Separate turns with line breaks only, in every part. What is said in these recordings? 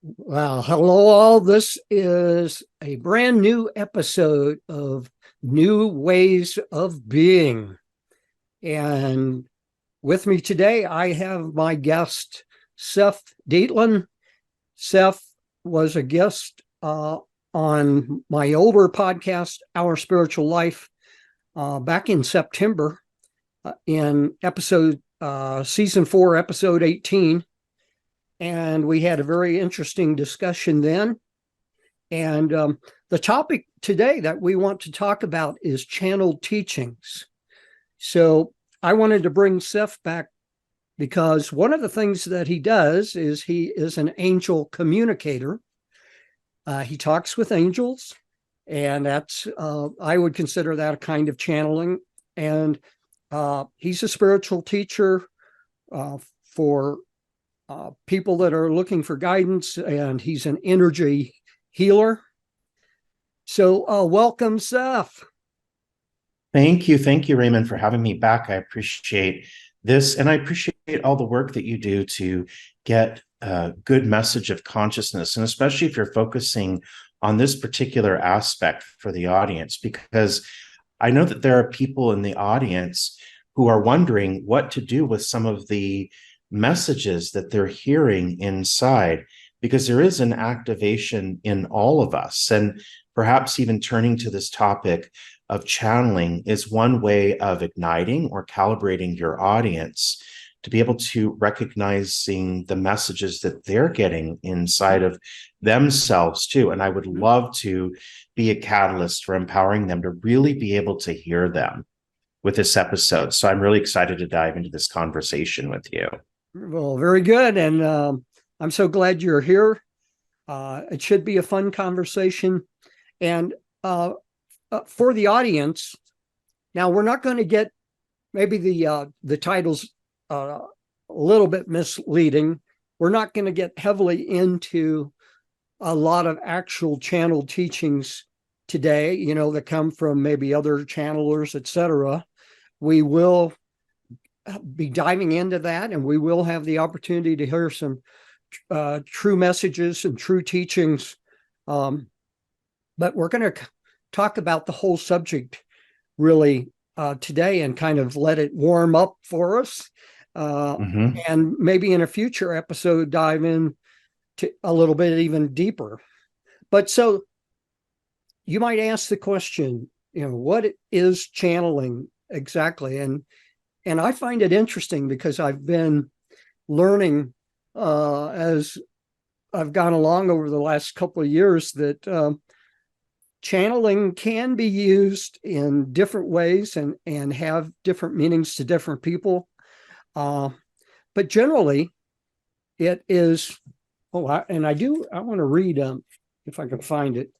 Well, hello, all. This is a brand new episode of New Ways of Being. And with me today, I have my guest, Seph Dietlin. Seph was a guest on my older podcast, Our Spiritual Life, back in September in season 4, episode 18. And we had a very interesting discussion then. And the topic today that we want to talk about is channeled teachings. So I wanted to bring Seph back because one of the things that he does is he is an angel communicator. He talks with angels, and I would consider that a kind of channeling. And he's a spiritual teacher for people that are looking for guidance, and he's an energy healer. So welcome, Seph.
Thank you. Thank you, Raymond, for having me back. I appreciate this. And I appreciate all the work that you do to get a good message of consciousness. And especially if you're focusing on this particular aspect for the audience, because I know that there are people in the audience who are wondering what to do with some of the messages that they're hearing inside, because there is an activation in all of us. And perhaps even turning to this topic of channeling is one way of igniting or calibrating your audience to be able to recognizing the messages that they're getting inside of themselves too. And I would love to be a catalyst for empowering them to really be able to hear them with this episode. So I'm really excited to dive into this conversation with you.
Well, very good. And I'm so glad you're here. It should be a fun conversation. And for the audience, now we're not going to get maybe the titles a little bit misleading. We're not going to get heavily into a lot of actual channeled teachings today, that come from maybe other channelers, etc. We will be diving into that, and we will have the opportunity to hear some true messages and true teachings. But we're going to talk about the whole subject really today and kind of let it warm up for us. And maybe in a future episode, dive in to a little bit even deeper. But so you might ask the question, what is channeling exactly? And I find it interesting because I've been learning as I've gone along over the last couple of years that channeling can be used in different ways and have different meanings to different people. But generally, it is, I want to read, if I can find it.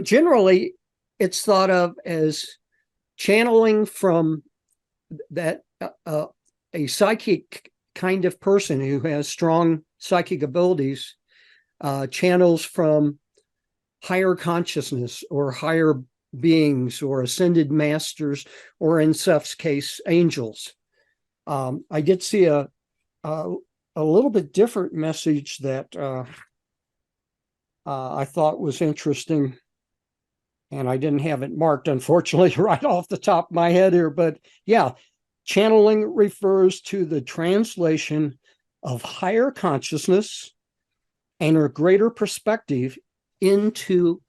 Generally, it's thought of as channeling from that a psychic kind of person who has strong psychic abilities channels from higher consciousness or higher beings or ascended masters, or in Seph's case, angels. I did see a little bit different message that I thought was interesting, and I didn't have it marked, unfortunately, right off the top of my head here. But yeah, channeling refers to the translation of higher consciousness and a greater perspective into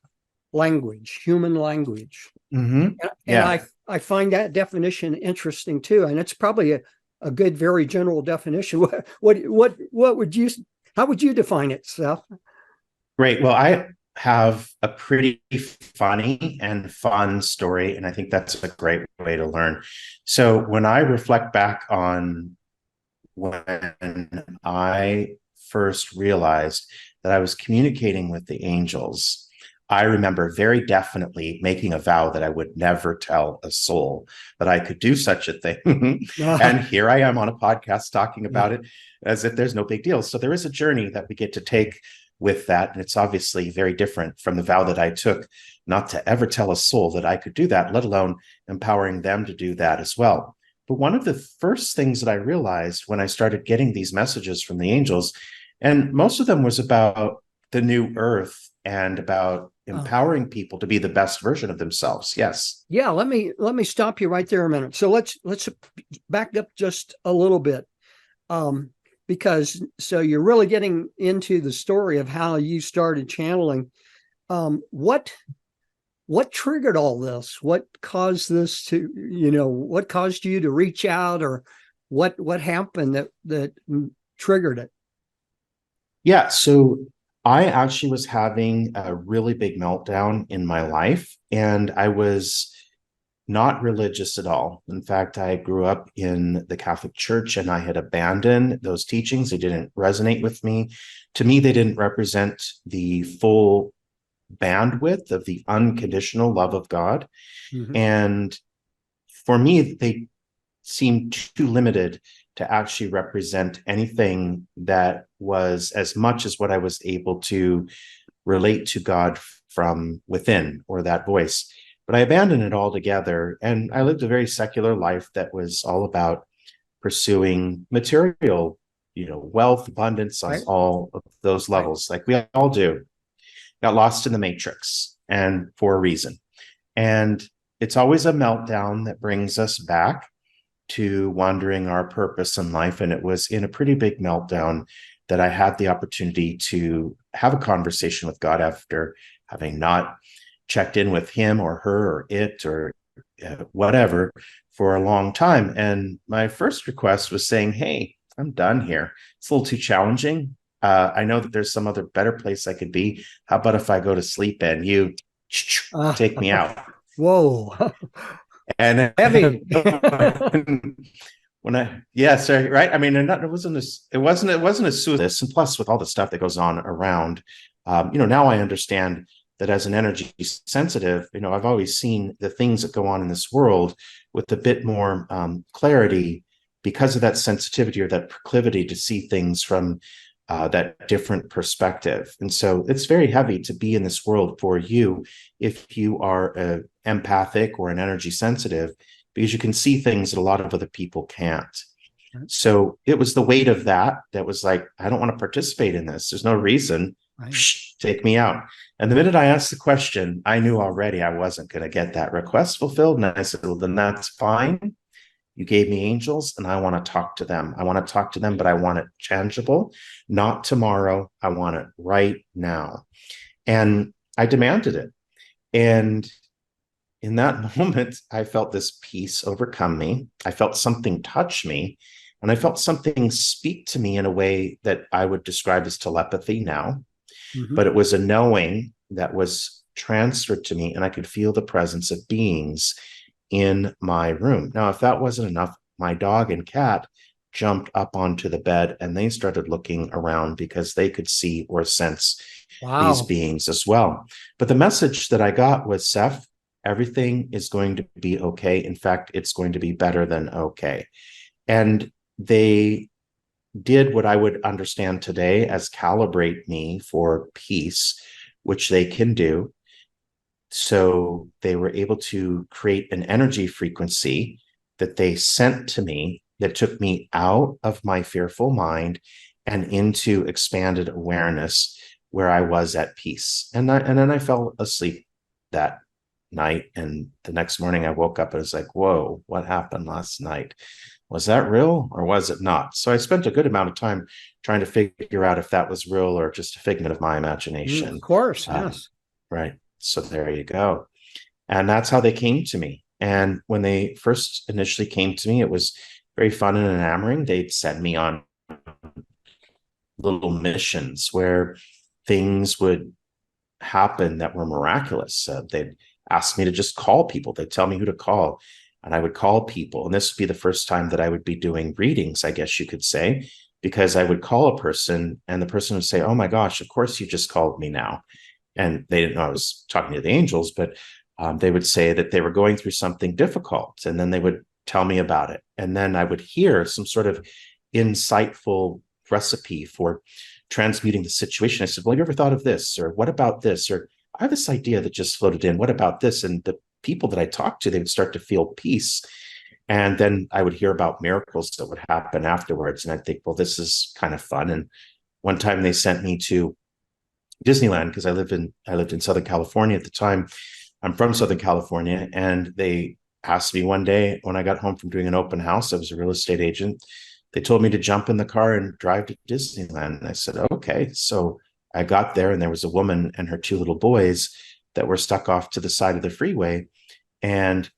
language, human language.
Mm-hmm.
And I find that definition interesting too. And it's probably a good, very general definition. What would you, how would you define it, Seph?
Great. Well, I have a pretty funny and fun story, and I think that's a great way to learn. So when I reflect back on when I first realized that I was communicating with the angels, I remember very definitely making a vow that I would never tell a soul that I could do such a thing. And here I am on a podcast talking about it as if there's no big deal. So there is a journey that we get to take with that. And it's obviously very different from the vow that I took not to ever tell a soul that I could do that, let alone empowering them to do that as well. But one of the first things that I realized when I started getting these messages from the angels And most of them was about the new earth and about
Uh,
empowering people to be the best version of themselves. Yes.
yeah, let me stop you right there a minute. So let's back up just a little bit. Um, because so you're really getting into the story of how you started channeling. What triggered all this? What caused this to, what caused you to reach out, or what happened that triggered it?
Yeah. So I actually was having a really big meltdown in my life, and I was not religious at all. In fact, I grew up in the Catholic Church and I had abandoned those teachings. They didn't resonate with me. To me, they didn't represent the full bandwidth of the unconditional love of God.
Mm-hmm.
And for me, they seemed too limited to actually represent anything that was as much as what I was able to relate to God from within, or that voice. But I abandoned it altogether. And I lived a very secular life that was all about pursuing material, wealth, abundance on
Right.
all of those
Right.
levels, like we all do. Got lost in the matrix, and for a reason. And it's always a meltdown that brings us back to wondering our purpose in life. And it was in a pretty big meltdown that I had the opportunity to have a conversation with God after having not checked in with him or her or it or whatever for a long time. And my first request was saying, hey, I'm done here. It's a little too challenging. I know that there's some other better place I could be. How about if I go to sleep and you
Uh,
take me out?
whoa,
And
heavy.
when I, yeah, sorry, right. I mean, it wasn't a suicide. And plus, with all the stuff that goes on around, now I understand that as an energy sensitive, I've always seen the things that go on in this world with a bit more clarity because of that sensitivity or that proclivity to see things from that different perspective. And so it's very heavy to be in this world for you if you are empathic or an energy sensitive, because you can see things that a lot of other people can't. So it was the weight of that was like, I don't want to participate in this. There's no reason.
Right.
Psh, take me out. And the minute I asked the question, I knew already I wasn't going to get that request fulfilled. And I said, well, then that's fine. You gave me angels and I want to talk to them. I want to talk to them, but I want it tangible, not tomorrow. I want it right now. And I demanded it. And in that moment, I felt this peace overcome me. I felt something touch me, and I felt something speak to me in a way that I would describe as telepathy now.
Mm-hmm.
But it was a knowing that was transferred to me, and I could feel the presence of beings in my room. Now, if that wasn't enough, my dog and cat jumped up onto the bed and they started looking around because they could see or sense these
Wow.
beings as well. But the message that I got was, Seph, everything is going to be okay. In fact, it's going to be better than okay. And they did what I would understand today as calibrate me for peace, which they can do. So they were able to create an energy frequency that they sent to me that took me out of my fearful mind and into expanded awareness where I was at peace. And then I fell asleep that night. And the next morning I woke up and was like, whoa, what happened last night? Was that real or was it not? So I spent a good amount of time trying to figure out if that was real or just a figment of my
Of
imagination.
course,
Um,
yes.
right. So there you go. And that's how they came to me. And when they first initially came to me, it was very fun and enamoring. They'd send me on little missions where things would happen that were miraculous. They'd ask me to just call people. They'd tell me who to call, and I would call people. And this would be the first time that I would be doing readings, I guess you could say, because I would call a person and the person would say, oh my gosh, of course you just called me now. And they didn't know I was talking to the angels, but they would say that they were going through something difficult. And then they would tell me about it. And then I would hear some sort of insightful recipe for transmuting the situation. I said, well, have you ever thought of this? Or what about this? Or I have this idea that just floated in. What about this? And the people that I talked to, they would start to feel peace. And then I would hear about miracles that would happen afterwards. And I'd think, well, this is kind of fun. And one time they sent me to Disneyland because I lived in Southern California at the time. I'm from Southern California, and they asked me one day when I got home from doing an open house. I was a real estate agent. They told me to jump in the car and drive to Disneyland. And I said, okay. So I got there, and there was a woman and her two little boys that were stuck off to the side of the freeway, and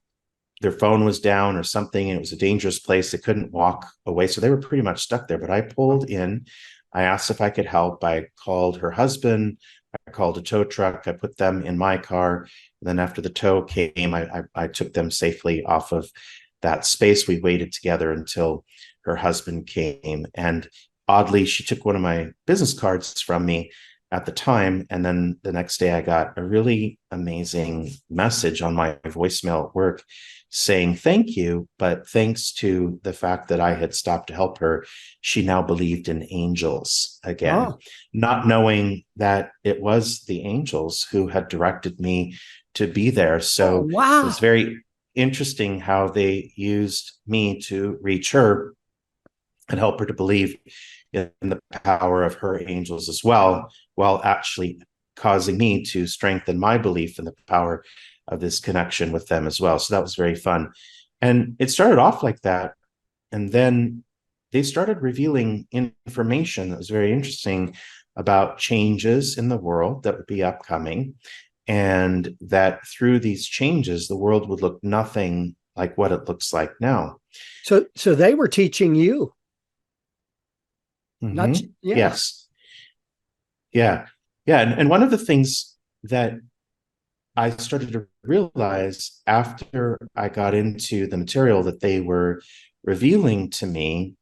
their phone was down or something, and it was a dangerous place. They couldn't walk away. So they were pretty much stuck there. But I pulled in. I asked if I could help. I called her husband. I called a tow truck. I put them in my car. And then after the tow came, I took them safely off of that space. We waited together until her husband came. And oddly, she took one of my business cards from me at the time. And then the next day I got a really amazing message on my voicemail at work saying thank you, but thanks to the fact that I had stopped to help her, she now believed in angels again, not knowing that it was the angels who had directed me to be there. So it was very interesting how they used me to reach her and help her to believe in the power of her angels as well, while actually causing me to strengthen my belief in the power of this connection with them as well. So that was very fun. And it started off like that. And then they started revealing information that was very interesting about changes in the world that would be upcoming. And that through these changes, the world would look nothing like what it looks like now.
So they were teaching you.
Mm-hmm. Yes. Yeah. And one of the things that I started to realize after I got into the material that they were revealing to me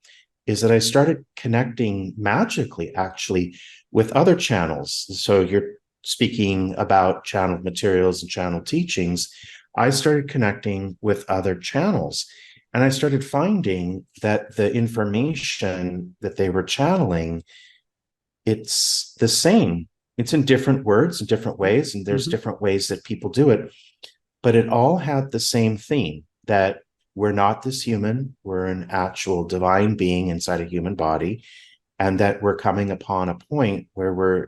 is that I started connecting magically, actually, with other channels. So you're speaking about channeled materials and channel teachings. I started connecting with other channels, and I started finding that the information that they were channeling, it's the same. It's in different words and different ways, and there's different ways that people do it. But it all had the same theme, that we're not this human, we're an actual divine being inside a human body, and that we're coming upon a point where we're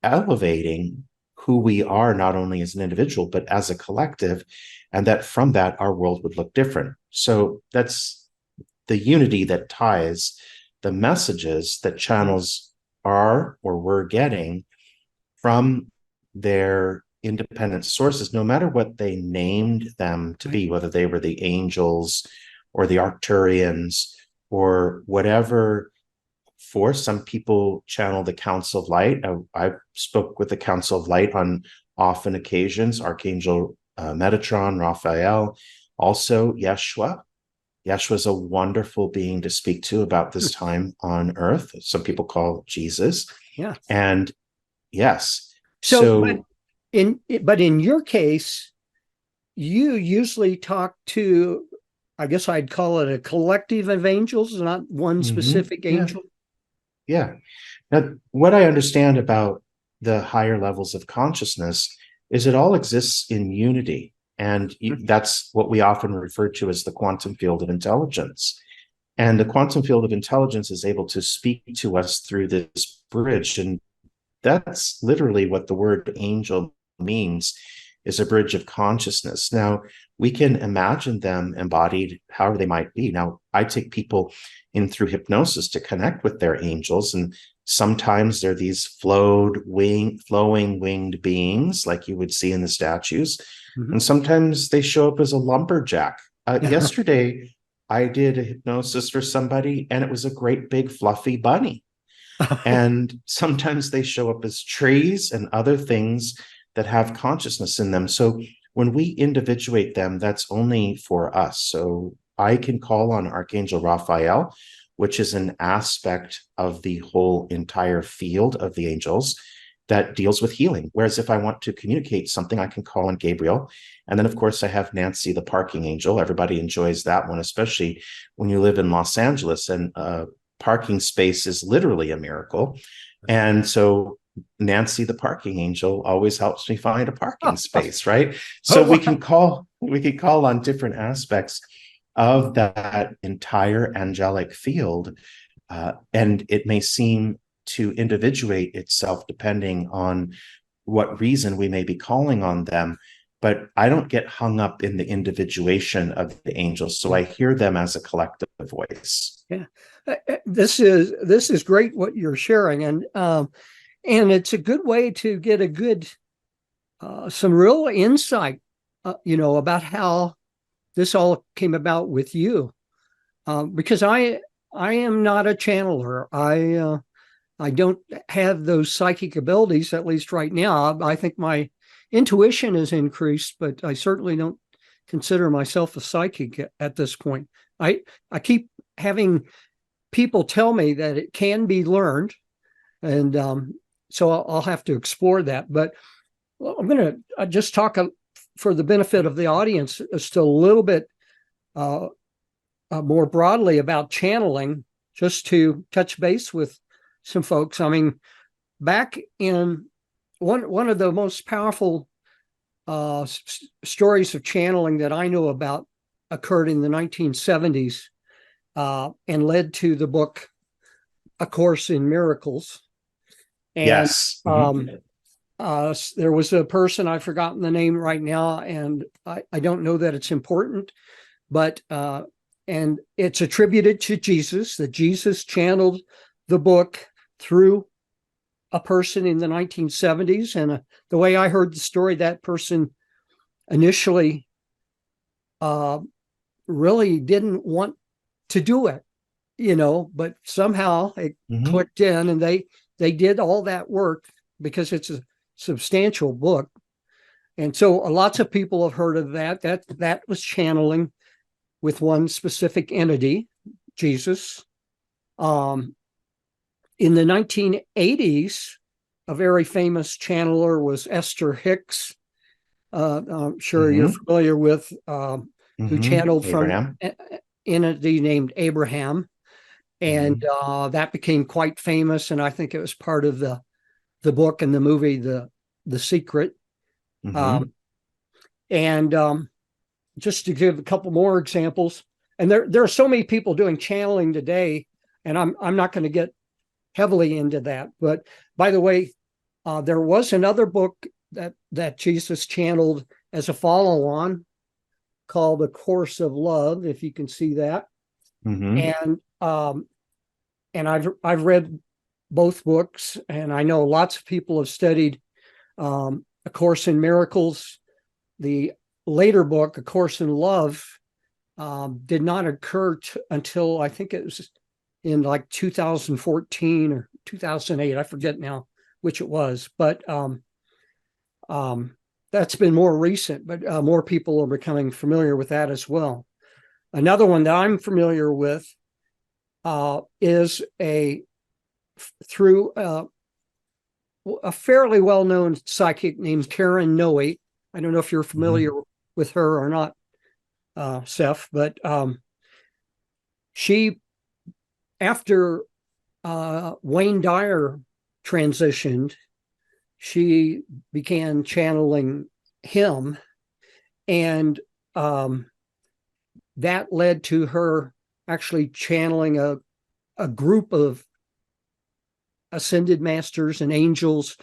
elevating who we are, not only as an individual, but as a collective, and that from that, our world would look different. So that's the unity that ties the messages that channels are or were getting from their independent sources, no matter what they named them to be, whether they were the angels or the Arcturians or whatever force. Some people channel the Council of Light. I spoke with the Council of Light on often occasions, Archangel Metatron, Raphael, also Yeshua. Yeshua is a wonderful being to speak to about this time on Earth. Some people call Jesus.
Yeah.
And yes.
But in your case, you usually talk to, I guess I'd call it a collective of angels, not one specific angel.
Yeah. Now, what I understand about the higher levels of consciousness is it all exists in unity. And that's what we often refer to as the quantum field of intelligence. And the quantum field of intelligence is able to speak to us through this bridge. And that's literally what the word angel means, is a bridge of consciousness. Now, we can imagine them embodied however they might be. Now, I take people in through hypnosis to connect with their angels, and sometimes they're these flowing winged beings like you would see in the statues. And sometimes they show up as a lumberjack. Yesterday, I did a hypnosis for somebody, and it was a great big fluffy bunny. And sometimes they show up as trees and other things that have consciousness in them. So when we individuate them, that's only for us. So I can call on Archangel Raphael, which is an aspect of the whole entire field of the angels that deals with healing. Whereas if I want to communicate something, I can call on Gabriel. And then, of course, I have Nancy, the parking angel. Everybody enjoys that one, especially when you live in Los Angeles, and parking space is literally a miracle. And so Nancy, the parking angel, always helps me find a parking space, right? So we can call on different aspects of that entire angelic field And it may seem to individuate itself depending on what reason we may be calling on them. But I don't get hung up in the individuation of the angels. So I hear them as a collective voice.
Yeah. This is great what you're sharing. And it's a good way to get a good, some real insight, about how this all came about with you. Because I am not a channeler. I don't have those psychic abilities, at least right now. I think my intuition has increased, but I certainly don't consider myself a psychic at this point. I keep having people tell me that it can be learned, and so I'll have to explore that. But I'm going to just talk for the benefit of the audience just a little bit more broadly about channeling, just to touch base with some folks. I mean, back in one of the most powerful stories of channeling that I know about occurred in the 1970s and led to the book A Course in Miracles. And
Yes.
there was a person, I've forgotten the name right now, and I don't know that it's important, but and it's attributed to Jesus, that Jesus channeled the book through a person in the 1970s. And the way I heard the story, that person initially really didn't want to do it, but somehow it clicked in, and they did all that work because it's a substantial book. And so lots of people have heard of that. That was channeling with one specific entity, Jesus. In the 1980s, a very famous channeler was Esther Hicks. I'm sure you're familiar with, who channeled
Abraham.
from an entity named Abraham. And that became quite famous. And I think it was part of the book and the movie, The Secret. Just to give a couple more examples, and there are so many people doing channeling today, and I'm not going to get heavily into that. But by the way, there was another book that Jesus channeled as a follow-on called A Course of Love, if you can see that. And I've read both books, and I know lots of people have studied A Course in Miracles. The later book, A Course in Love, did not occur until I think it was in like 2014 or 2008. I forget now which it was, but that's been more recent, but more people are becoming familiar with that as well. Another one that I'm familiar with is through a fairly well-known psychic named Karen Noe. I don't know if you're familiar with her or not, Seph, but she, after Wayne Dyer transitioned, she began channeling him, and that led to her actually channeling a group of ascended masters and angels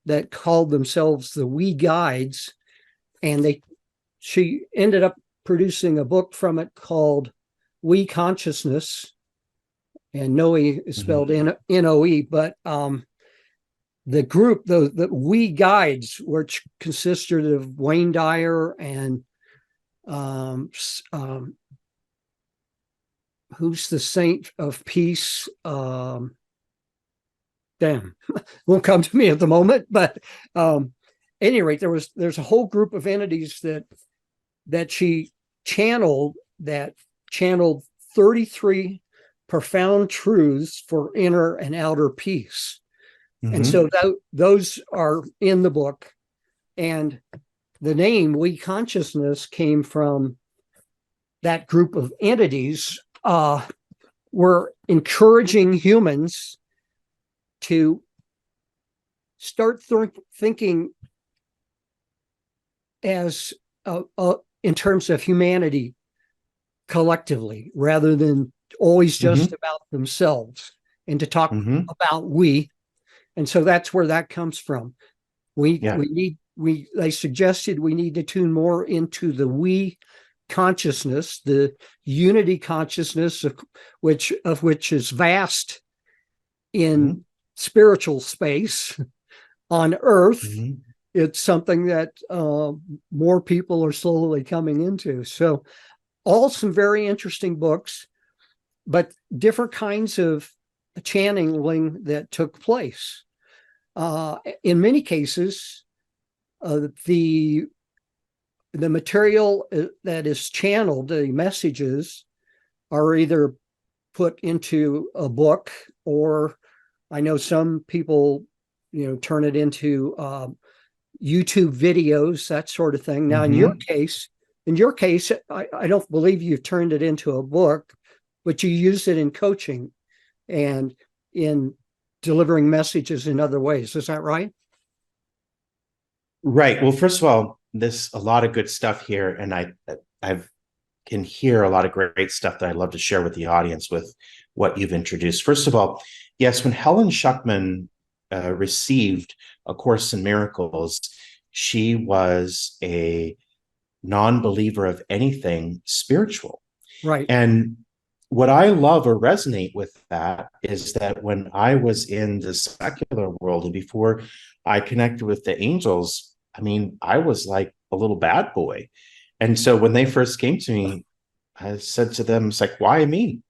that called themselves the We Guides. And she ended up producing a book from it called We Consciousness, and Noe is spelled N-O-E, but the group, the We Guides, which consisted of Wayne Dyer and who's the Saint of Peace? Won't come to me at the moment, but at any rate, there's a whole group of entities that she channeled, that channeled 33 profound truths for inner and outer peace. And so those are in the book. And the name We Consciousness came from that group of entities. Were encouraging humans to start thinking as in terms of humanity collectively, rather than always just
Mhm.
about themselves and to talk
Mhm.
about we. And so that's where that comes from. We
Yeah.
we need we they suggested we need to tune more into the we consciousness, the unity consciousness of which is vast
Mhm.
in spiritual space on earth.
Mhm.
It's something that more people are slowly coming into. So all some very interesting books, but different kinds of channeling that took place. In many cases, the material that is channeled, the messages, are either put into a book, or I know some people, turn it into YouTube videos, that sort of thing. Now,
Mhm.
in your case, I don't believe you've turned it into a book, but you use it in coaching and in delivering messages in other ways. Is that right?
Right. Well, first of all, this a lot of good stuff here, and I can hear a lot of great stuff that I'd love to share with the audience with what you've introduced. First of all, yes, when Helen Schuckman received A Course in Miracles, she was a non-believer of anything spiritual.
Right.
And what I love or resonate with that is that when I was in the secular world and before I connected with the angels, I mean, I was like a little bad boy. And so when they first came to me, I said to them, it's like, why me?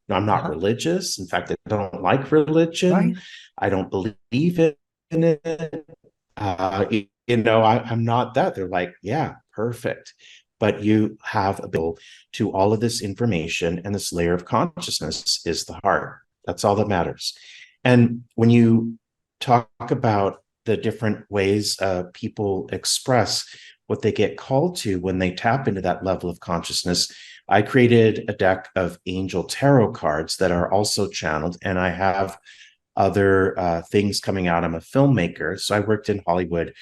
No, I'm not
Uh-huh.
religious. In fact, I don't like
Right.
religion. I don't believe in it. I'm not that. They're like, yeah, perfect. But you have a bill to all of this information, and this layer of consciousness is the heart. That's all that matters. And when you talk about the different ways people express what they get called to when they tap into that level of consciousness, I created a deck of angel tarot cards that are also channeled, and I have other things coming out. I'm a filmmaker, so I worked in Hollywood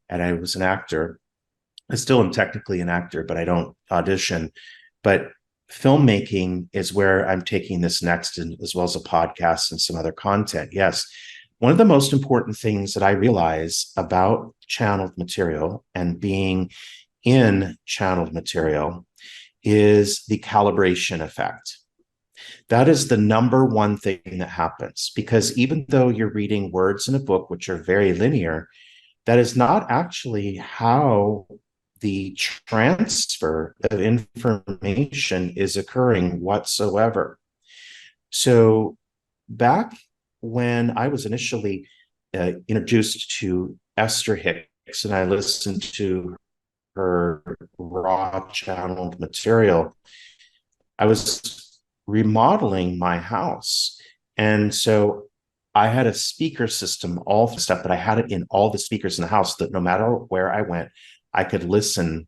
and I was an actor. I still am technically an actor, but I don't audition. But filmmaking is where I'm taking this next, and as well as a podcast and some other content. Yes. One of the most important things that I realize about channeled material and being in channeled material is the calibration effect. That is the number one thing that happens, because even though you're reading words in a book, which are very linear, that is not actually how the transfer of information is occurring whatsoever. So, back when I was initially introduced to Esther Hicks and I listened to her raw channeled material, I was remodeling my house. And so I had a speaker system, all the stuff, but I had it in all the speakers in the house that no matter where I went, I could listen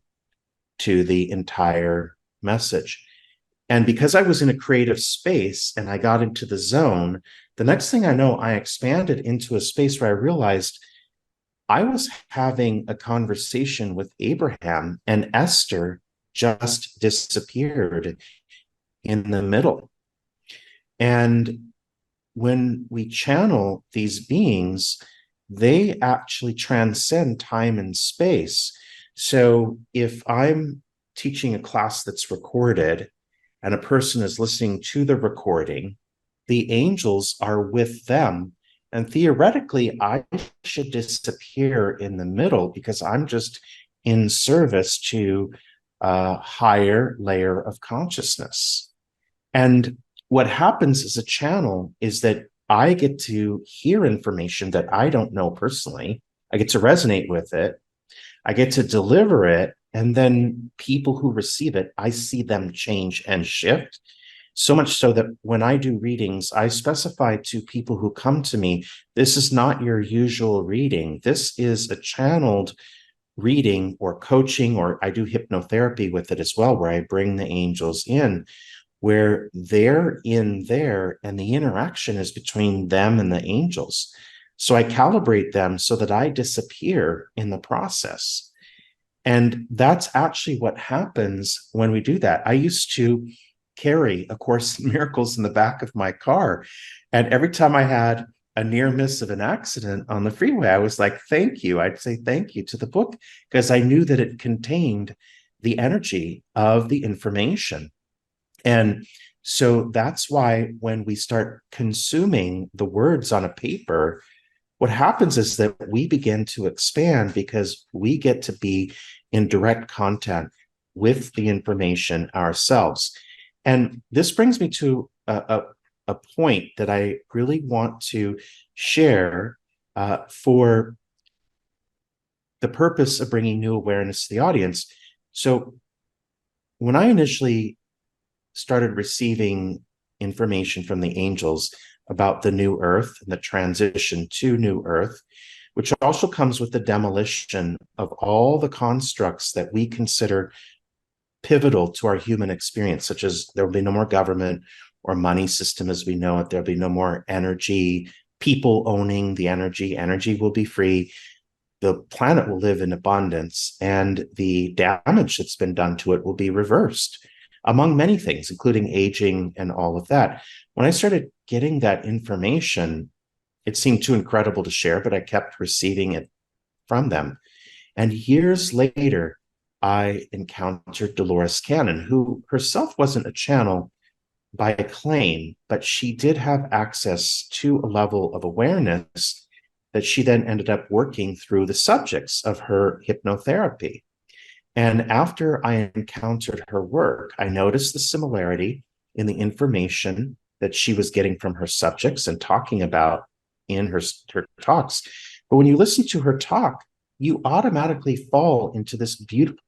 to the entire message. And because I was in a creative space and I got into the zone, the next thing I know, I expanded into a space where I realized I was having a conversation with Abraham and Esther just disappeared in the middle. And when we channel these beings, they actually transcend time and space. So if I'm teaching a class that's recorded and a person is listening to the recording, the angels are with them. And theoretically, I should disappear in the middle because I'm just in service to a higher layer of consciousness. And what happens as a channel is that I get to hear information that I don't know personally. I get to resonate with it. I get to deliver it. And then people who receive it, I see them change and shift. So much so that when I do readings, I specify to people who come to me, this is not your usual reading. This is a channeled reading or coaching, or I do hypnotherapy with it as well, where I bring the angels in, where they're in there and the interaction is between them and the angels. So I calibrate them so that I disappear in the process. And that's actually what happens when we do that. I used to carry A Course in Miracles in the back of my car. And every time I had a near miss of an accident on the freeway, I was like, thank you. I'd say thank you to the book, because I knew that it contained the energy of the information. And so that's why when we start consuming the words on a paper, what happens is that we begin to expand, because we get to be in direct contact with the information ourselves. And this brings me to a point that I really want to share for the purpose of bringing new awareness to the audience. So when I initially started receiving information from the angels about the new earth and the transition to new earth, which also comes with the demolition of all the constructs that we consider pivotal to our human experience, such as there will be no more government or money system as we know it. There'll be no more energy, people owning the energy. Energy will be free. The planet will live in abundance, and the damage that's been done to it will be reversed, among many things, including aging and all of that. When I started getting that information, it seemed too incredible to share, but I kept receiving it from them. And years later, I encountered Dolores Cannon, who herself wasn't a channel by claim, but she did have access to a level of awareness that she then ended up working through the subjects of her hypnotherapy. And after I encountered her work, I noticed the similarity in the information that she was getting from her subjects and talking about in her talks. But when you listen to her talk, you automatically fall into this beautiful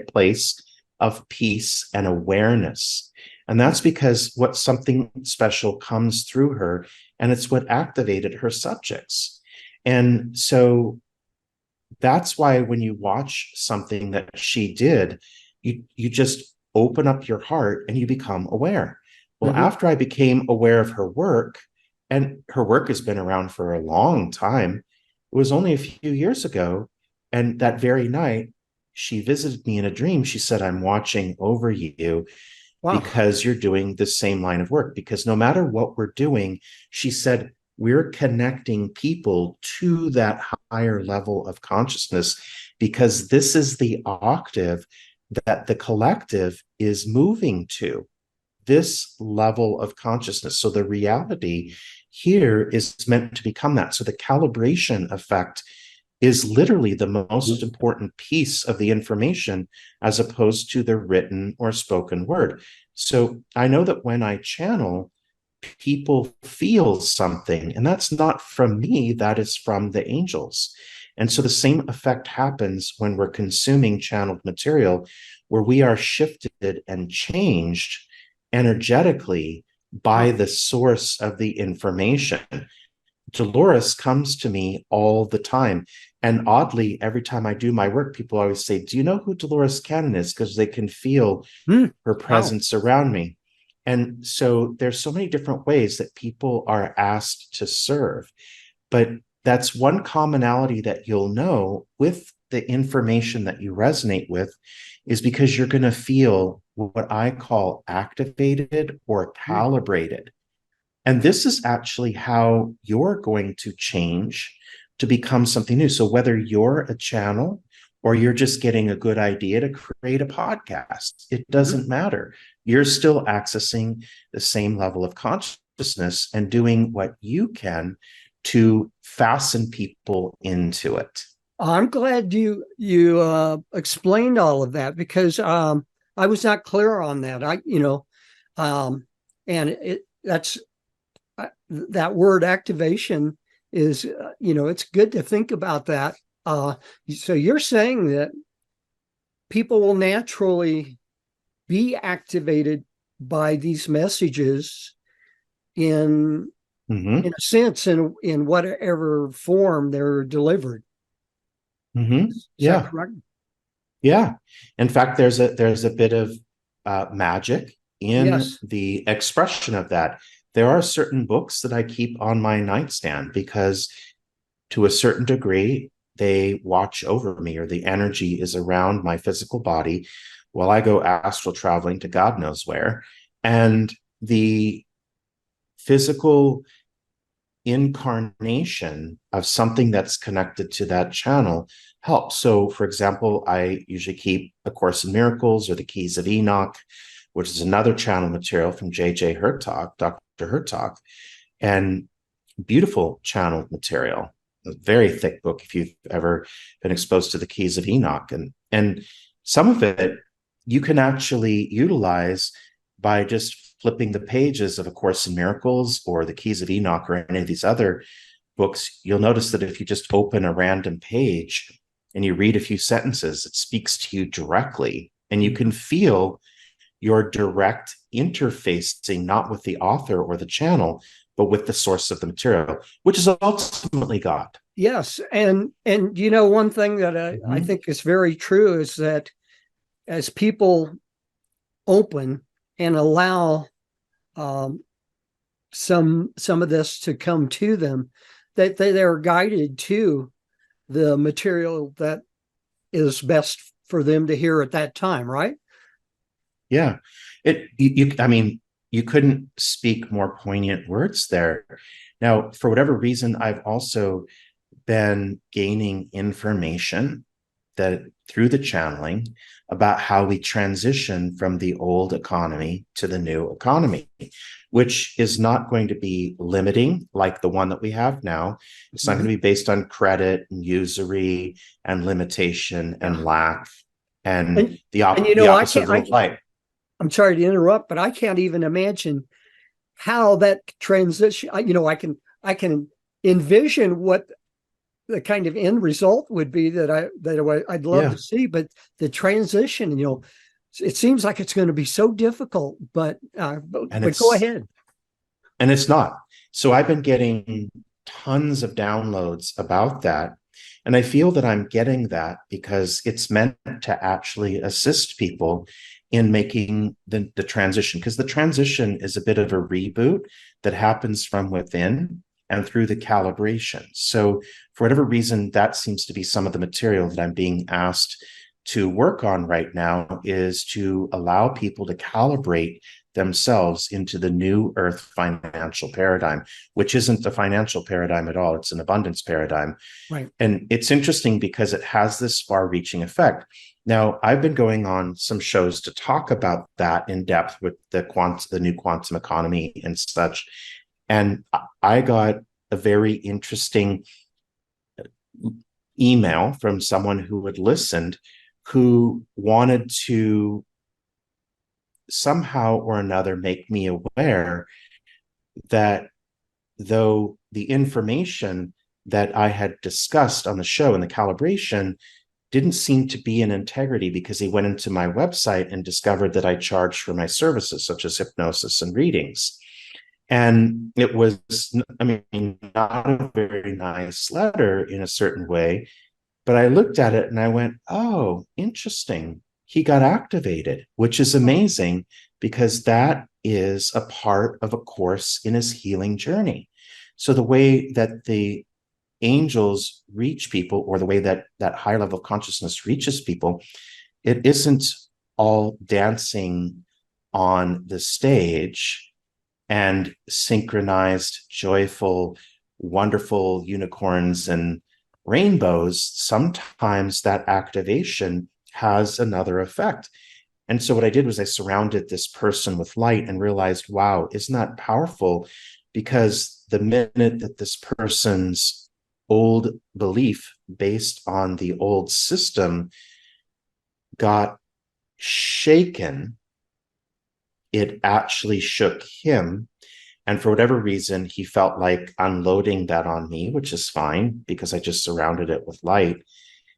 place of peace and awareness. And that's because something special comes through her, and it's what activated her subjects. And so that's why when you watch something that she did, you just open up your heart and you become aware. Well, after I became aware of her work, and her work has been around for a long time, it was only a few years ago. And that very night, she visited me in a dream. She said, I'm watching over you. Wow. Because you're doing the same line of work. Because no matter what we're doing, she said, we're connecting people to that higher level of consciousness, because this is the octave that the collective is moving to, this level of consciousness. So the reality here is meant to become that. So the calibration effect is literally the most important piece of the information, as opposed to the written or spoken word. So I know that when I channel, people feel something, and that's not from me, that is from the angels. And so the same effect happens when we're consuming channeled material, where we are shifted and changed energetically by the source of the information. Dolores comes to me all the time. And oddly, every time I do my work, people always say, do you know who Dolores Cannon is? Because they can feel her presence around me. And so there's so many different ways that people are asked to serve. But that's one commonality that you'll know with the information that you resonate with, is because you're going to feel what I call activated or calibrated. And this is actually how you're going to change to become something new. So whether you're a channel or you're just getting a good idea to create a podcast, it doesn't matter. You're still accessing the same level of consciousness and doing what you can to fasten people into it.
I'm glad you explained all of that, because I was not clear on that. That's that word activation is, it's good to think about that. So you're saying that people will naturally be activated by these messages in a sense, in whatever form they're delivered. Is that correct?
Yeah. In fact, there's a bit of magic in the expression of that. There are certain books that I keep on my nightstand because, to a certain degree, they watch over me, or the energy is around my physical body while I go astral traveling to God knows where. And the physical incarnation of something that's connected to that channel helps. So, for example, I usually keep A Course in Miracles or the Keys of Enoch, which is another channel material from J.J. Hertog, Dr. Hertog, and beautiful channel material. A very thick book if you've ever been exposed to the Keys of Enoch. And some of it you can actually utilize by just flipping the pages of A Course in Miracles or the Keys of Enoch or any of these other books. You'll notice that if you just open a random page and you read a few sentences, it speaks to you directly, and you can feel your direct interfacing, not with the author or the channel, but with the source of the material, which is ultimately God.
Yes, and one thing that I think is very true is that as people open and allow some of this to come to them, that they're guided to the material that is best for them to hear at that time, right?
Yeah. You couldn't speak more poignant words there. Now, for whatever reason, I've also been gaining information that through the channeling about how we transition from the old economy to the new economy, which is not going to be limiting like the one that we have now. It's not going to be based on credit and usury and limitation and lack and the opposite of light.
I'm sorry to interrupt, but I can't even imagine how that transition. I can envision what the kind of end result would be that I'd love to see, but the transition, it seems like it's going to be so difficult. But go ahead.
And it's not. So I've been getting tons of downloads about that. And I feel that I'm getting that because it's meant to actually assist people in making the transition, because the transition is a bit of a reboot that happens from within and through the calibration. So for whatever reason, that seems to be some of the material that I'm being asked to work on right now, is to allow people to calibrate themselves into the new earth financial paradigm, which isn't a financial paradigm at all. It's an abundance paradigm.
Right.
And it's interesting because it has this far-reaching effect. Now, I've been going on some shows to talk about that in depth with the new quantum economy and such. And I got a very interesting email from someone who had listened, who wanted to somehow or another make me aware that though the information that I had discussed on the show and the calibration didn't seem to be in integrity, because he went into my website and discovered that I charged for my services, such as hypnosis and readings. And it was, not a very nice letter in a certain way, but I looked at it and I went, oh, interesting. He got activated, which is amazing, because that is a part of A Course in his healing journey. So the way that the angels reach people, or the way that higher level of consciousness reaches people, it isn't all dancing on the stage and synchronized, joyful, wonderful unicorns and rainbows. Sometimes that activation has another effect. And so what I did was I surrounded this person with light and realized, wow, isn't that powerful? Because the minute that this person's old belief based on the old system got shaken, it actually shook him. And for whatever reason, he felt like unloading that on me, which is fine because I just surrounded it with light.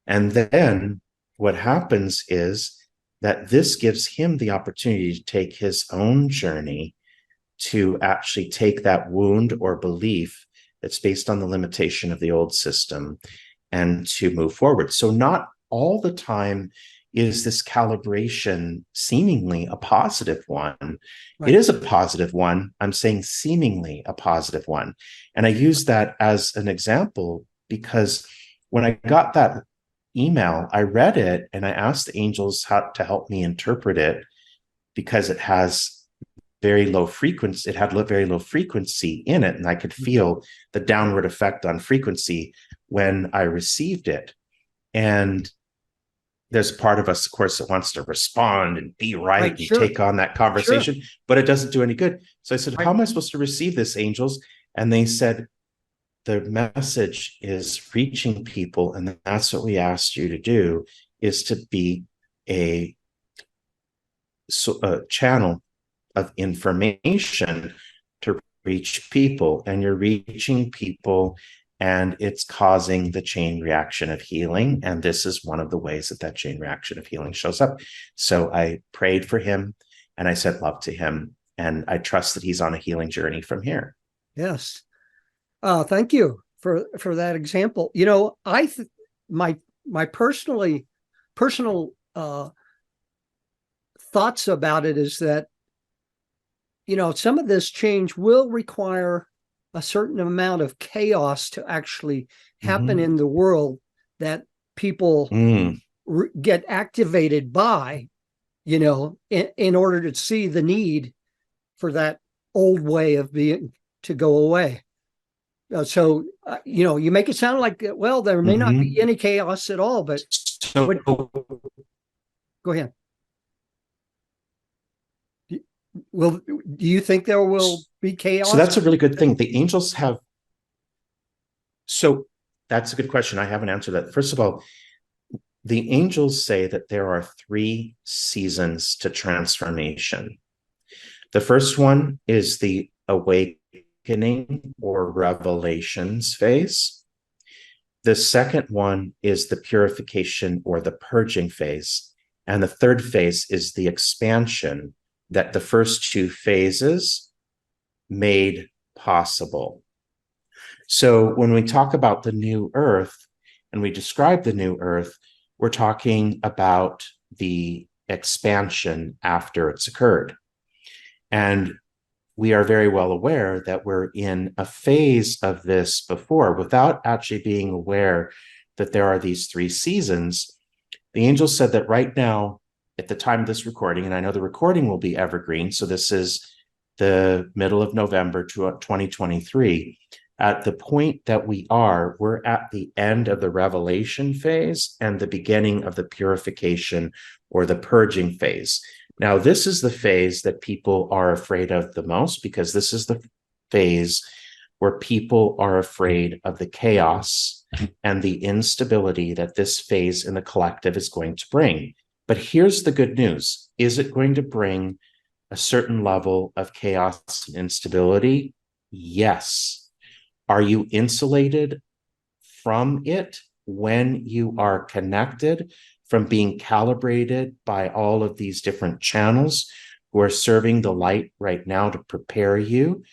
And then what happens is that this gives him the opportunity to take his own journey, to actually take that wound or belief that's based on the limitation of the old system and to move forward. So not all the time is this calibration seemingly a positive one. Right. It is a positive one. I'm saying seemingly a positive one. And I use that as an example because when I got that email, I read it and I asked the angels how to help me interpret it, because it has very low frequency. It had very low frequency in it, and I could feel the downward effect on frequency when I received it. And there's part of us, of course, that wants to respond and be right and
Sure.
take on that conversation,
Sure.
but it doesn't do any good. So I said,
Right.
how am I supposed to receive this, angels? And they said, the message is reaching people, and that's what we asked you to do, is to be a channel of information to reach people, and you're reaching people, and it's causing the chain reaction of healing. And this is one of the ways that chain reaction of healing shows up. So I prayed for him, and I sent love to him, and I trust that he's on a healing journey from here.
Yes. Thank you for that example. My personal thoughts about it is that, some of this change will require a certain amount of chaos to actually happen in the world that people get activated by, in order to see the need for that old way of being to go away. So, you make it sound like, well, there may not be any chaos at all, but go ahead. Do you think there will be chaos?
So that's a really good thing. The angels have. So that's a good question. I haven't answered that. First of all, the angels say that there are 3 seasons to transformation. The first one is the awakening or revelations phase. The second one is the purification or the purging phase. And the third phase is the expansion that the first 2 phases made possible. So when we talk about the new earth and we describe the new earth, we're talking about the expansion after it's occurred. And we are very well aware that we're in a phase of this before, without actually being aware that there are these 3 seasons. The angel said that right now, at the time of this recording, and I know the recording will be evergreen, so this is the middle of November 2023, at the point that we're at the end of the revelation phase and the beginning of the purification or the purging phase. Now, this is the phase that people are afraid of the most, because this is the phase where people are afraid of the chaos and the instability that this phase in the collective is going to bring. But here's the good news. Is it going to bring a certain level of chaos and instability? Yes. Are you insulated from it when you are connected, from being calibrated by all of these different channels who are serving the light right now to prepare you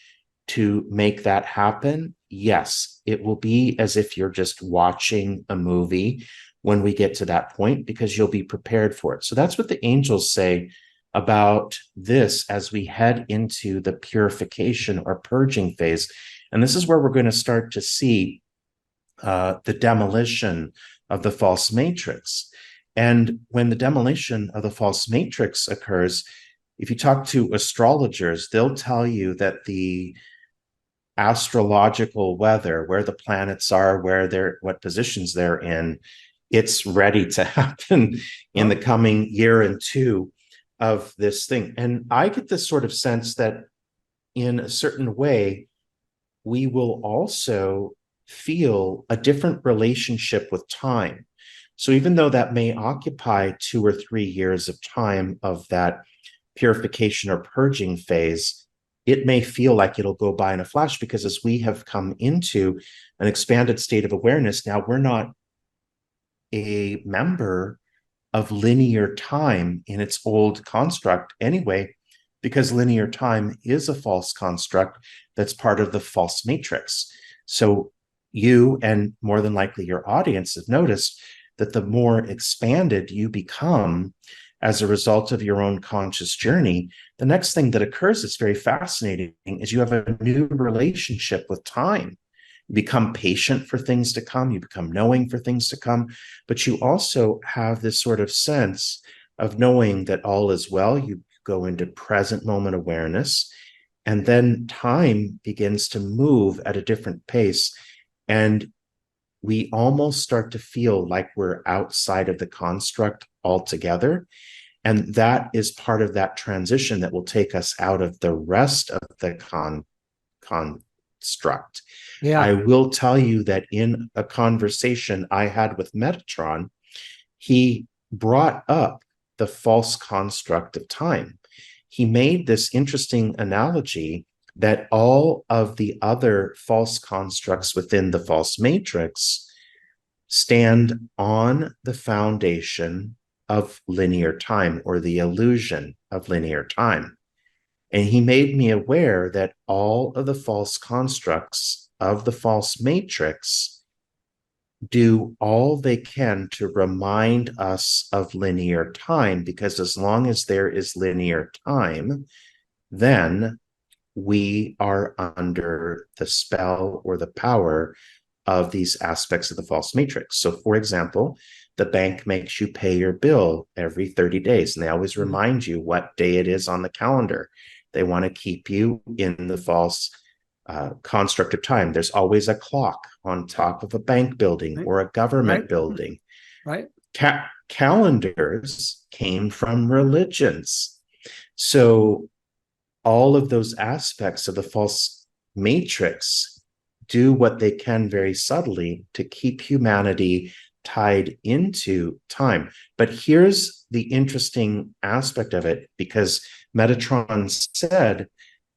to make that happen? Yes, it will be as if you're just watching a movie when we get to that point, because you'll be prepared for it. So that's what the angels say about this as we head into the purification or purging phase. And this is where we're going to start to see the demolition of the false matrix. And when the demolition of the false matrix occurs, if you talk to astrologers, they'll tell you that the astrological weather, where the planets are, what positions they're in, it's ready to happen in the coming year and 2 of this thing. And I get this sort of sense that in a certain way, we will also feel a different relationship with time. So even though that may occupy 2 or 3 years of time of that purification or purging phase, it may feel like it'll go by in a flash, because as we have come into an expanded state of awareness, now we're not a member of linear time in its old construct anyway, because linear time is a false construct that's part of the false matrix. So you, and more than likely your audience, have noticed that the more expanded you become as a result of your own conscious journey, the next thing that occurs is very fascinating, is you have a new relationship with time. You become patient for things to come, you become knowing for things to come, but you also have this sort of sense of knowing that all is well. You go into present moment awareness, and then time begins to move at a different pace. And we almost start to feel like we're outside of the construct altogether. And that is part of that transition that will take us out of the rest of the construct.
Yeah.
I will tell you that in a conversation I had with Metatron, he brought up the false construct of time. He made this interesting analogy that all of the other false constructs within the false matrix stand on the foundation of linear time, or the illusion of linear time. And he made me aware that all of the false constructs of the false matrix do all they can to remind us of linear time, because as long as there is linear time, then we are under the spell or the power of these aspects of the false matrix. So, for example, the bank makes you pay your bill every 30 days, and they always remind you what day it is on the calendar. They want to keep you in the false construct of time. There's always a clock on top of a bank building or a government building.
Right.
Calendars came from religions. So all of those aspects of the false matrix do what they can very subtly to keep humanity tied into time. But here's the interesting aspect of it, because Metatron said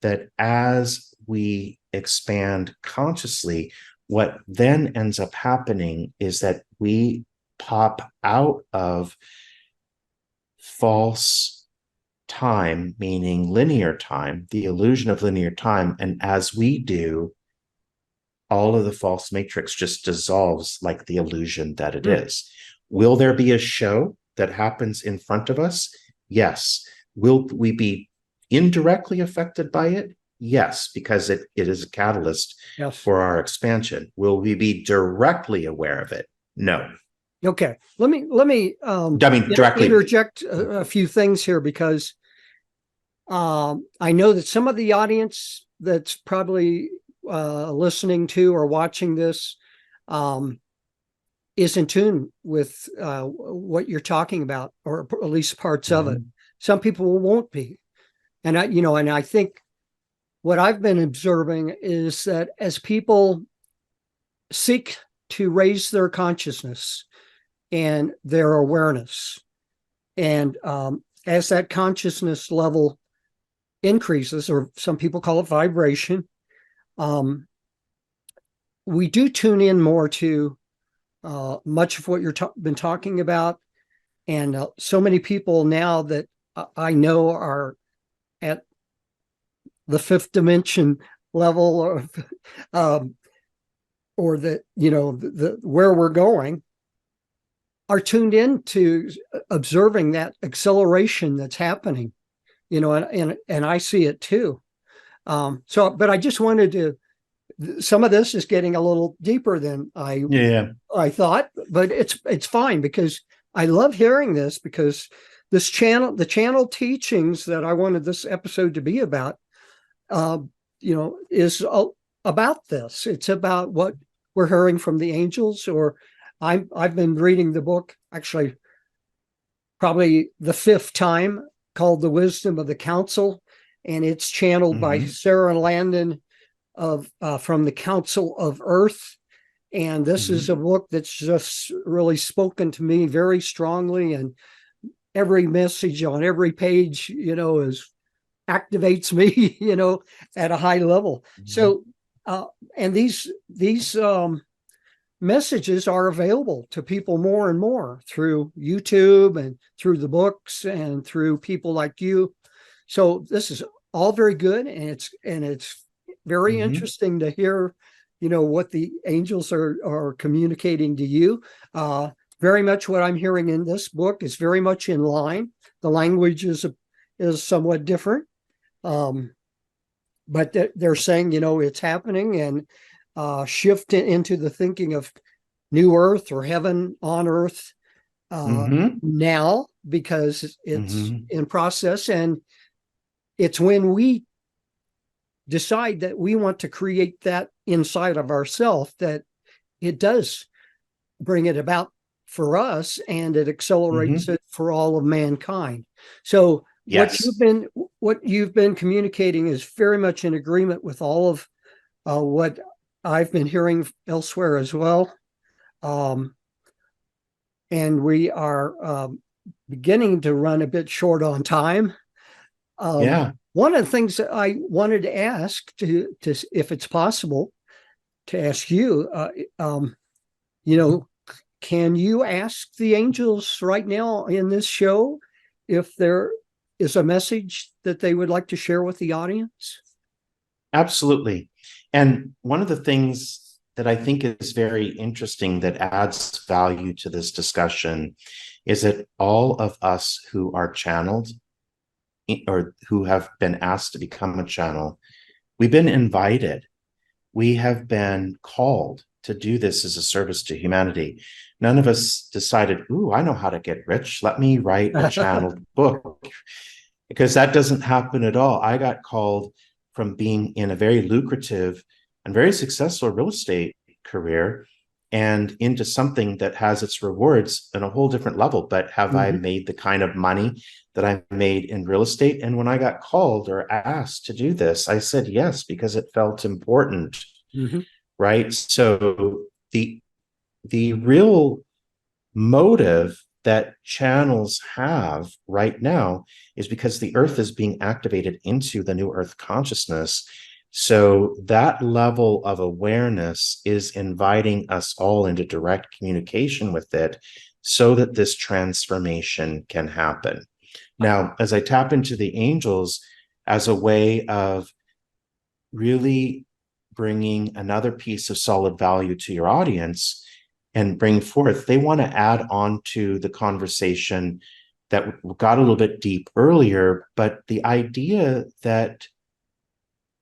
that as we expand consciously, what then ends up happening is that we pop out of false time, meaning linear time, the illusion of linear time. And as we do, all of the false matrix just dissolves like the illusion that it is. Will there be a show that happens in front of us? Yes. Will we be indirectly affected by it? Yes, because it is a catalyst for our expansion. Will we be directly aware of it? No.
Okay. Let me
directly
interject a few things here, because I know that some of the audience that's probably listening to or watching this is in tune with what you're talking about, or at least parts of it. Some people won't be. And I think what I've been observing is that as people seek to raise their consciousness and their awareness, and as that consciousness level increases, or some people call it vibration, we do tune in more to much of what you're been talking about. And so many people now that I know are at the fifth dimension level, or that, the where we're going, are tuned in to observing that acceleration that's happening, and I see it too. But I just wanted to, some of this is getting a little deeper than I thought, but it's fine, because I love hearing this, because the channel teachings that I wanted this episode to be about, is about this. It's about what we're hearing from the angels, or I've been reading the book, actually, probably the fifth time, called The Wisdom of the Council, and it's channeled by Sarah Landon from the Council of Earth. And this is a book that's just really spoken to me very strongly, and every message on every page, activates me, at a high level. So, and these messages are available to people more and more through YouTube and through the books and through people like you. So this is all very good, and it's very interesting to hear, what the angels are communicating to you. Very much what I'm hearing in this book is very much in line. The language is somewhat different, but they're saying, it's happening, and shift into the thinking of new earth or heaven on earth now, because it's
Mhm.
in process, and it's when we decide that we want to create that inside of ourselves that it does bring it about for us, and it accelerates
Mhm.
it for all of mankind. So
Yes.
what you've been communicating is very much in agreement with all of what I've been hearing elsewhere as well. Um, and we are beginning to run a bit short on time.
Yeah.
One of the things that I wanted to ask to if it's possible to ask you, you know, can you ask the angels right now in this show if there is a message that they would like to share with the audience?
Absolutely. And one of the things that I think is very interesting that adds value to this discussion is that all of us who are channeled or who have been asked to become a channel, we've been invited. We have been called to do this as a service to humanity. None of us decided, ooh, I know how to get rich. Let me write a channeled book, because that doesn't happen at all. I got called from being in a very lucrative and very successful real estate career and into something that has its rewards on a whole different level. But have I
Mhm.
made the kind of money that I made in real estate? And when I got called or asked to do this, I said yes, because it felt important,
Mhm.
right? So the real motive that channels have right now is because the earth is being activated into the new earth consciousness. So that level of awareness is inviting us all into direct communication with it so that this transformation can happen. Now, as I tap into the angels as a way of really bringing another piece of solid value to your audience and bring forth, they want to add on to the conversation that got a little bit deep earlier, but the idea that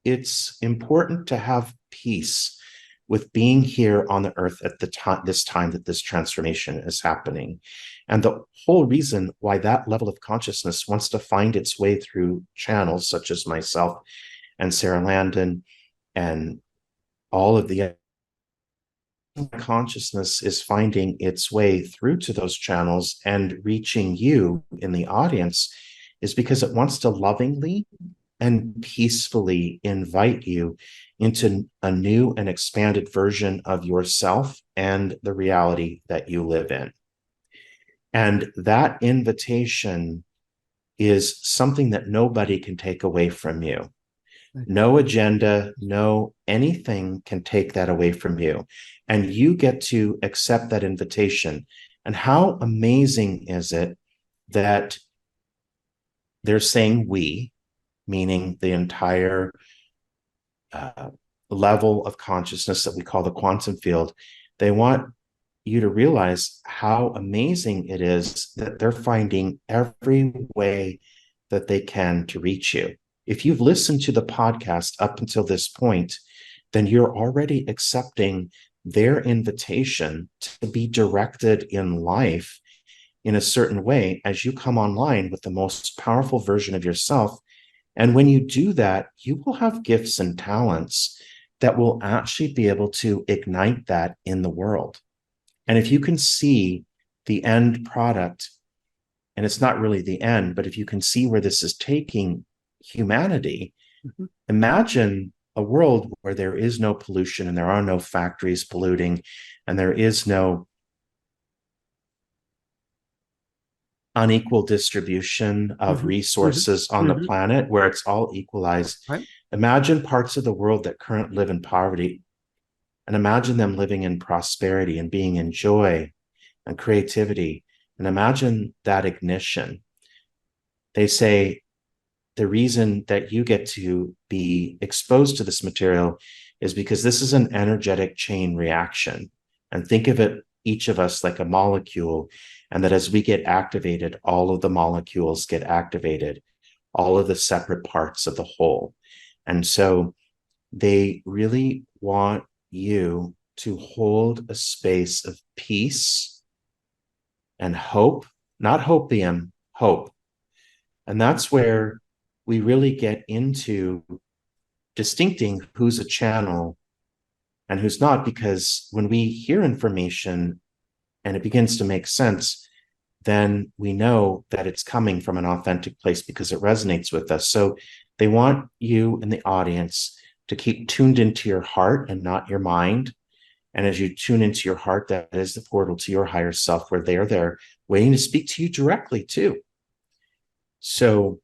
it's important to have peace with being here on the earth at the time, this time that this transformation is happening. And the whole reason why that level of consciousness wants to find its way through channels such as myself and Sarah Landon and all of the consciousness is finding its way through to those channels and reaching you in the audience is because it wants to lovingly and peacefully invite you into a new and expanded version of yourself and the reality that you live in. And that invitation is something that nobody can take away from you. No agenda, no anything can take that away from you. And you get to accept that invitation. And how amazing is it that they're saying we, meaning the entire uh, level of consciousness that we call the quantum field, they want you to realize how amazing it is that they're finding every way that they can to reach you. If you've listened to the podcast up until this point, then you're already accepting their invitation to be directed in life in a certain way as you come online with the most powerful version of yourself. And when you do that, you will have gifts and talents that will actually be able to ignite that in the world. And if you can see the end product, and it's not really the end, but if you can see where this is taking humanity,
Mhm.
imagine a world where there is no pollution and there are no factories polluting and there is no unequal distribution of
Mhm. Mhm.
resources on the
Mhm.
planet where it's all equalized.
Right.
Imagine parts of the world that currently live in poverty and imagine them living in prosperity and being in joy and creativity. And imagine that ignition. They say the reason that you get to be exposed to this material is because this is an energetic chain reaction. And think of it, each of us, like a molecule. And that as we get activated, all of the molecules get activated, all of the separate parts of the whole. And so they really want you to hold a space of peace and hope, not hopium, hope. And that's where we really get into distincting who's a channel and who's not, because when we hear information and it begins to make sense, then we know that it's coming from an authentic place because it resonates with us. So they want you in the audience to keep tuned into your heart and not your mind. And as you tune into your heart, that is the portal to your higher self, where they are there waiting to speak to you directly too. So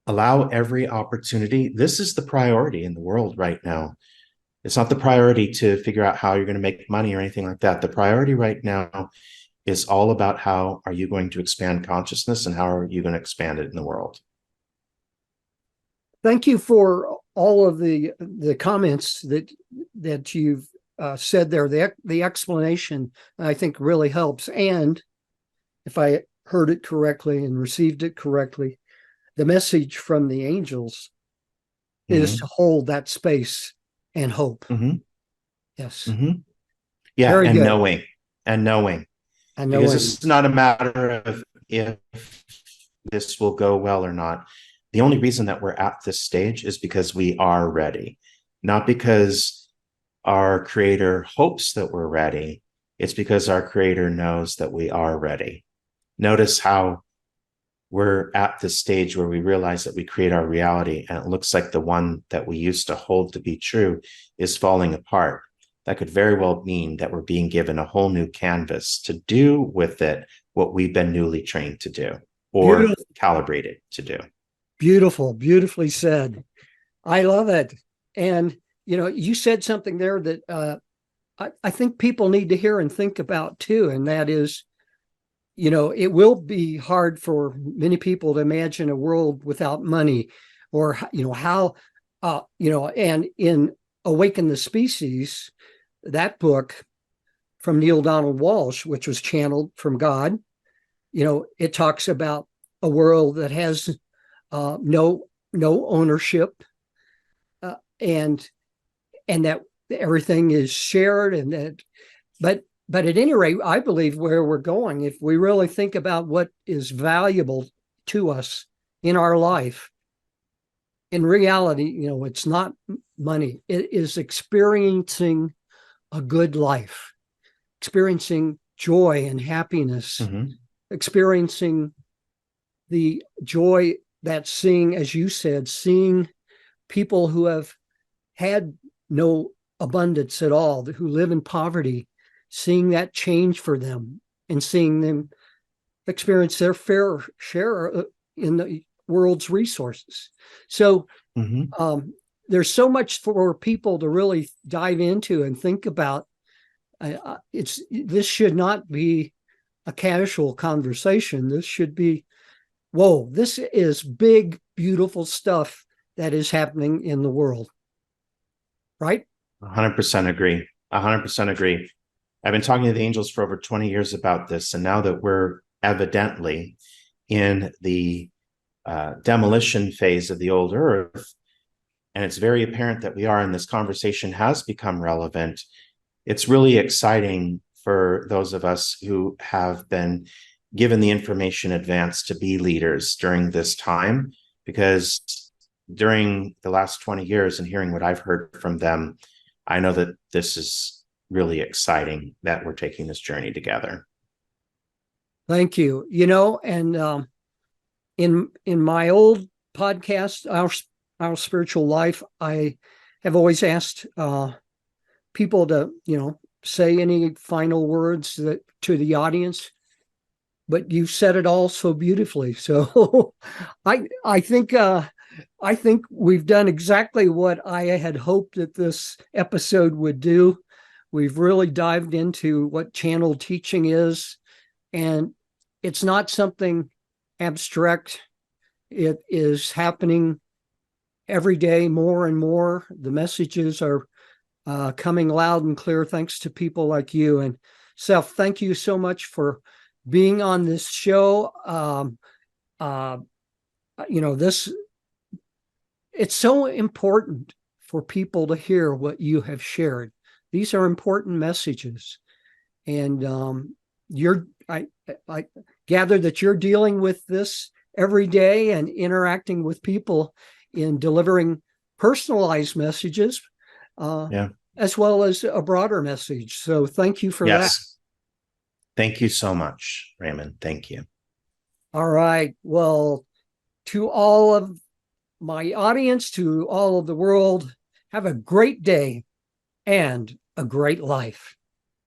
allow every opportunity. This is the priority in the world right now. It's not the priority to figure out how you're going to make money or anything like that. The priority right now is all about how are you going to expand consciousness and how are you going to expand it in the world.
Thank you for all of the comments that you've said there. The explanation, I think, really helps. And if I heard it correctly and received it correctly, the message from the angels is to hold that space and hope. Yes.
Yeah,
very
and
good.
knowing. Because it's not a matter of if this will go well or not. The only reason that we're at this stage is because we are ready, not because our creator hopes that we're ready. It's because our creator knows that we are ready. Notice how we're at this stage where we realize that we create our reality, and it looks like the one that we used to hold to be true is falling apart. That could very well mean that we're being given a whole new canvas to do with it what we've been newly trained to do or calibrated to do.
Beautifully said. I love it. And, you said something there that I think people need to hear and think about too. And that is, it will be hard for many people to imagine a world without money, or, how, and in Awaken the Species, that book from Neil Donald Walsh, which was channeled from God, it talks about a world that has no ownership, and that everything is shared, and that, but at any rate, I believe where we're going, if we really think about what is valuable to us in our life, in reality, it's not money. It is experiencing a good life, experiencing joy and happiness, experiencing the joy that seeing, as you said, seeing people who have had no abundance at all, who live in poverty, seeing that change for them and seeing them experience their fair share in the world's resources. So there's so much for people to really dive into and think about. This should not be a casual conversation. This should be, whoa, this is big, beautiful stuff that is happening in the world. Right?
100% agree. 100% agree. I've been talking to the angels for over 20 years about this. And now that we're evidently in the demolition phase of the old earth, and it's very apparent that we are, and this conversation has become relevant, it's really exciting for those of us who have been given the information in advance to be leaders during this time, because during the last 20 years and hearing what I've heard from them, I know that this is really exciting that we're taking this journey together.
Thank you. And in my old podcast, our spiritual life, I have always asked people to, say any final words to the audience, but you said it all so beautifully. So I think we've done exactly what I had hoped that this episode would do. We've really dived into what channel teaching is, and it's not something abstract. It is happening every day, more and more. The messages are coming loud and clear thanks to people like you. And Seph, thank you so much for being on this show. It's so important for people to hear what you have shared. These are important messages. And I gather that you're dealing with this every day and interacting with people in delivering personalized messages,
Yeah.
as well as a broader message. So thank you for that.
Yes. Thank you so much, Raymond. Thank you.
All right. Well, to all of my audience, to all of the world, have a great day and a great life.